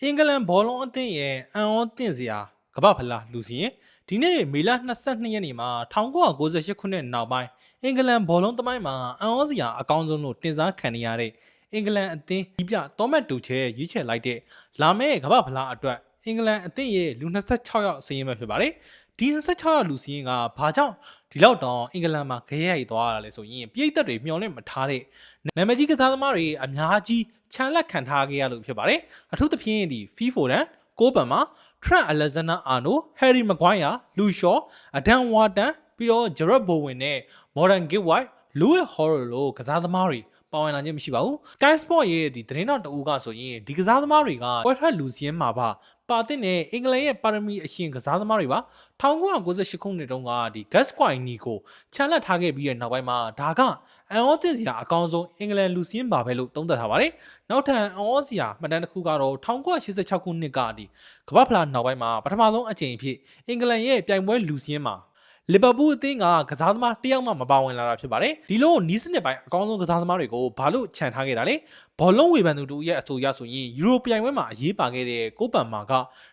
အင်္ဂလန်ဘောလုံးအသင်းရဲ့အံ့ဩသင့်စရာကမ္ဘာ့ဖလားလူစီရင်ဒီနေ့မေလ22ရက်နေ့မှာ1998ခုနှစ်နောက်ပိုင်းအင်္ဂလန်ဘောလုံးသမိုင်းမှာအံ့ဩစရာအကောင်းဆုံးလို့တင်စားခံနေရတဲ့အင်္ဂလန်အသင်းဒီပြတောမတ်တူချဲရွေးချယ်လိုက်တဲ့လာမယ့်ကမ္ဘာ့ဖလားအတွက်အင်္ဂလန်အသင်းရဲ့လူ26ယောက်စီရင်ပဲဖြစ်ပါတယ်ဒီ26ယောက်လူစီရင်ကဘာကြောင့်ဒီလောက်တောင်အင်္ဂလန်မှာခရဲရိုက်သွားရတာလဲဆိုရင်ပြည်သက်တွေမျှော်လင့်မထားတဲ့နာမည်ကြီးကစားသမားတွေအများကြီးချန်လက်ခံထားခဲ့ရလို့ဖြစ်ပါတယ်အထူးသဖြင့်ဒီဖီဖိုဒန်ကိုပန်မှာထရန့်အလက်ဇန်နာအာနိုဟယ်ရီမကွိုင်းယာလူရှော့အဒန်ဝါတန်ပြီးတော့ဂျရက်ဘိုဝင်နဲ့မော်ဒန်ဂစ်ဝိုက်လူးဟော်ရိုလိုကစားသမားတွေပါဝင်လာခြင်းမရှိပါဘူး Sky Sport ရဲ့ဒီသတင်းတော်တအူးကဆိုရင်ဒီကစားသမားတွေကပွဲထွက်လူစင်းမှာပါတဲ့နဲ့အင်္ဂလန်ရဲ့ပါရမီအရှင်ကစားသမားတွေပါ1998ခုနှစ်တုန်းကဒီ Gascoigne ကိုချန်လက်ထားခဲ့ပြီးတဲ့နောက်ပိုင်းမှာဒါကအန်အောတင်စရာအကောင်းဆုံးအင်္ဂလန်လူစင်းပါပဲလို့သုံးသပ်ထားပါတယ်နောက်ထပ်အန်အောစရာမှတ်တမ်းတစ်ခုကတော့1986ခုနှစ်ကဒီကမ္ဘာ့ဖလားနောက်ပိုင်းမှာပထမဆုံးအကြိမ်အဖြစ်အင်္ဂလန်ရဲ့ပြိုင်ပွဲလူစင်းမှာလီဗာပူးအသင်းကကစားသမားတယောက်မှမပါဝင်လာတာဖြစ်ပါတယ်ဒီလိုနီးစနစ်ပိုင်းအကောင်းဆုံးကစားသမားတွေကိုဘာလို့ခြံထားခဲ့တာလဲဘောလုံးဝေဖန်သူတို့ရဲ့အဆိုအရဆိုရင်ယူရိုပြိုင်ပွဲမှာအရေးပါခဲ့တဲ့ကိုပန်မာက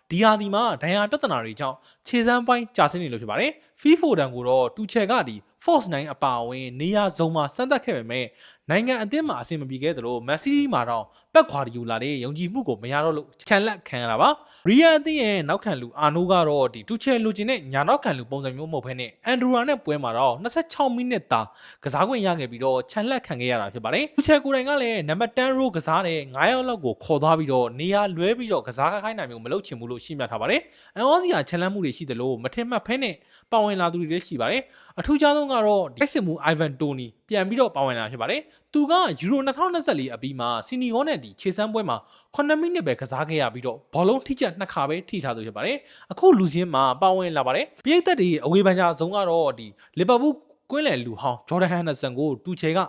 ဒီဟာဒီမှာဒဏ်ရာပြဿနာတွေကြောင့်ခြေစမ်းပိုင်းကြာဆင်းနေလို့ဖြစ်ပါတယ်ဖီဖိုဒန်ကိုတော့တူချယ်ကဒီ Force 9အပါအဝင်နေရာစုံမှာစမ်းသပ်ခဲ့ပေမဲ့နိုင်ငံအသင်းမှာအဆင်မပြေခဲ့သလိုမက်ဆီမှာတော့ပက်ခွာဒီယူလာတဲ့ယုံကြည်မှုကိုမရတော့လို့ချန်လက်ခံရတာပါရီယာအသင်းရဲ့နောက်ခံလူအာနိုကတော့ဒီတူချယ်လူချင်းနဲ့ညာနောက်ခံလူပုံစံမျိုးမဟုတ်ဘဲနဲ့အန်ဒရူရာနဲ့ပွဲမှာတော့26မိနစ်သာကစားခွင့်ရခဲ့ပြီးတော့ချန်လက်ခံခဲ့ရတာဖြစ်ပါတယ်တူချယ်ကိုယ်တိုင်ကလည်းနံပါတ်10ရိုးကစားတဲ့9ယောက်လောက်ကိုခေါ်သွားပြီးတော့နေရာလွဲပြီးတော့ကစားခိုင်းနိုင်မျိုးမလုပ်ချင်ဘူးလို့ရှင်းပြထားပါတယ်အန်အောစီယာချန်လန်းမှုတွေရှိတယ်လို့မထင်မှတ်ဖဲနဲ့ပါဝင်လာသူတွေလည်းရှိပါတယ်အထူးခြားဆုံးကတော့တိုက်စစ်မှုအိုင်ဗန်တိုနီပြန်ပြီးတော့ပါဝင်လာဖြစ်ပါတယ်သူကယူရို2024အပြီးမှာစီနီဂေါနဲ့ဒီခြေစမ်းပွဲမှာ9မိနစ်ပဲကစားခဲ့ရပြီးတော့ဘောလုံးထိချက်2ခါပဲထိထားသူဖြစ်ပါတယ်အခုလူစင်းမှာပါဝင်လာပါတယ်ပြည်သက်တွေအဝေးပန်းကြဆုံးကတော့ဒီလီဗာပူးကွင်းလယ်လူဟောင်းဂျော်ဒန်ဟန်ဒါဆန်ကိုတူချေက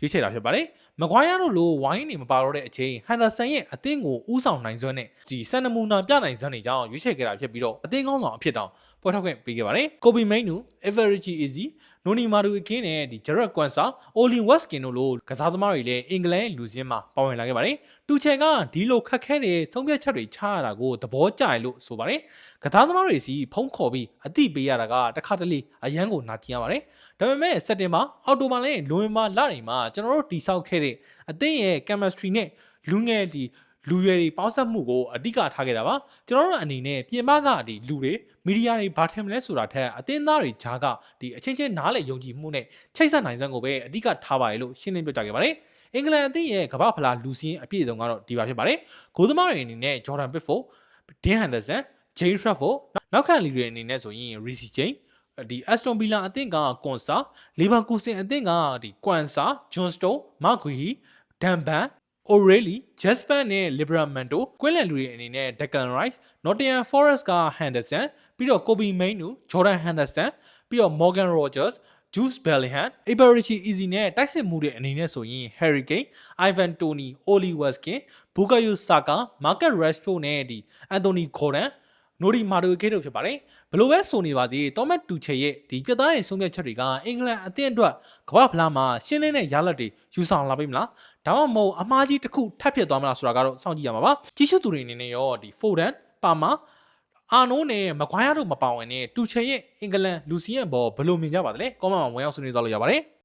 ရွေးချယ်တာဖြစ်ပါတယ်မကွိုင်းရတို့လိုဝိုင်းနေမပါတော့တဲ့အချိန်ဟန်ဒါဆန်ရဲ့အသင်းကိုဥဆောင်နိုင်စွမ်းနဲ့ဒီစန်နမူနာပြနိုင်စွမ်းတွေကြောင့်ရွေးချယ်ခဲ့တာဖြစ်ပြီးတော့အသင်းကောင်းဆောင်အဖြစ်တောင်ပွဲထောက်ခွင့်ပေးခဲ့ပါတယ်ကိုဘီမိန်နူအဗရီချီအီဇီနိုနီမာဒူအကင်းနဲ့ဒီဂျရက်ကွမ်ဆာအိုလီဝက်စကင်တို့လိုကစားသမားတွေလည်းအင်္ဂလန်လူစင်းမှာပါဝင်လာခဲ့ပါတယ်တူချယ်ကဒီလိုခက်ခဲတဲ့ဆုံးဖြတ်ချက်တွေချရတာကိုသဘောကျရလို့ဆိုပါတယ်ကစားသမားတွေစီဖုံးခေါ်ပြီးအသိပေးရတာကတခါတလေအရန်ကိုနာကျင်ရပါတယ်ဒါပေမဲ့စက်တင်ဘာအောက်တိုဘာနဲ့နိုဝင်ဘာလတွေမှာကျွန်တော်တို့တိဆောက်ခဲ့တဲ့အသင်းရဲ့ chemistry နဲ့လူငယ်ဒီလူရွယ်တွေပေါင်းစပ်မှုကိုအဓိကထားခဲ့တာပါကျွန်တော်တို့အနေနဲ့ပြင်ပကဒီလူတွေမီဒီယာတွေဘာထင်မလဲဆိုတာထက်အသင်းသားတွေကြားကဒီအချင်းချင်းနားလေယုံကြည်မှုနဲ့ချိတ်ဆက်နိုင်စွမ်းကိုပဲအဓိကထားပါရလို့ရှင်းလင်းပြကြခဲ့ပါတယ်အင်္ဂလန်အသင်းရဲ့ကမ္ဘာ့ဖလားလူစင်းအပြည့်အစုံကတော့ဒီပါဖြစ်ပါတယ်ဂိုးသမားတွေအနေနဲ့ဂျော်ဒန်ပစ်ဖို့ဒင်းဟန်ဒါဆန်ဂျေးရက်ဖို့နောက်ခံလူတွေအနေနဲ့ဆိုရင်ရီစီဂျိန်ဒီအက်စတွန်ဗီလာအသင်းကကွန်ဆာလီဗာပူးစင်အသင်းကဒီကွမ်ဆာဂျွန်စတိုမာဂွီဒန်ဘန်အိုရေလီဂျက်စပန်နဲ့လီဘရာမန်တိုကွင်းလန်လူတွေအနေနဲ့ဒက်ကန်ရိုက်စ်နော်တင်ဟမ်ဖော်ရက်စ်ကဟန်ဒါဆန်ပြီးတော့ကိုဘီမိန်နူဂျော်ဒန်ဟန်ဒါဆန်ပြီးတော့မော်ဂန်ရောဂျာ့စ်ဂျူးစ်ဘယ်လီဟန်အေဘာရီချီအီဇီနဲ့တိုက်စစ်မှုတွေအနေနဲ့ဆိုရင်ဟယ်ရီကိန်းအိုင်ဗန်တိုနီအိုလီဝက်စကင်ဘူကာယိုဆာကာမာကတ်ရက်ရှ်ဖို့နဲ့ဒီအန်တိုနီဂေါ်ဒန်နိုဒီမာဒိုကေတို့ဖြစ်ပါတယ်ဘလို့ပဲဆိုနေပါသေးတောမတ်တူချေရဲ့ဒီပြတ်သားတဲ့ဆုံးဖြတ်ချက်တွေကအင်္ဂလန်အသင်းအတွက်ကမ္ဘာ့ဖလားမှာရှင်းလင်းတဲ့ရလဒ်တွေယူဆောင်လာပြီမလားဒါမှမဟုတ်အမှားကြီးတစ်ခုထပ်ဖြစ်သွားမလားဆိုတာကတော့စောင့်ကြည့်ရမှာပါကြီးစုသူတွေအနေနဲ့ရောဒီဖိုဒန်ပါမာအာနိုးနဲ့မကွိုင်းရတို့မပါဝင်တဲ့တူချေရဲ့အင်္ဂလန်လူစီယန်ဘောဘလို့မြင်ကြပါသလဲကောမန့်မှာဝင်ရောက်ဆွေးနွေးသွားလို့ရပါတယ်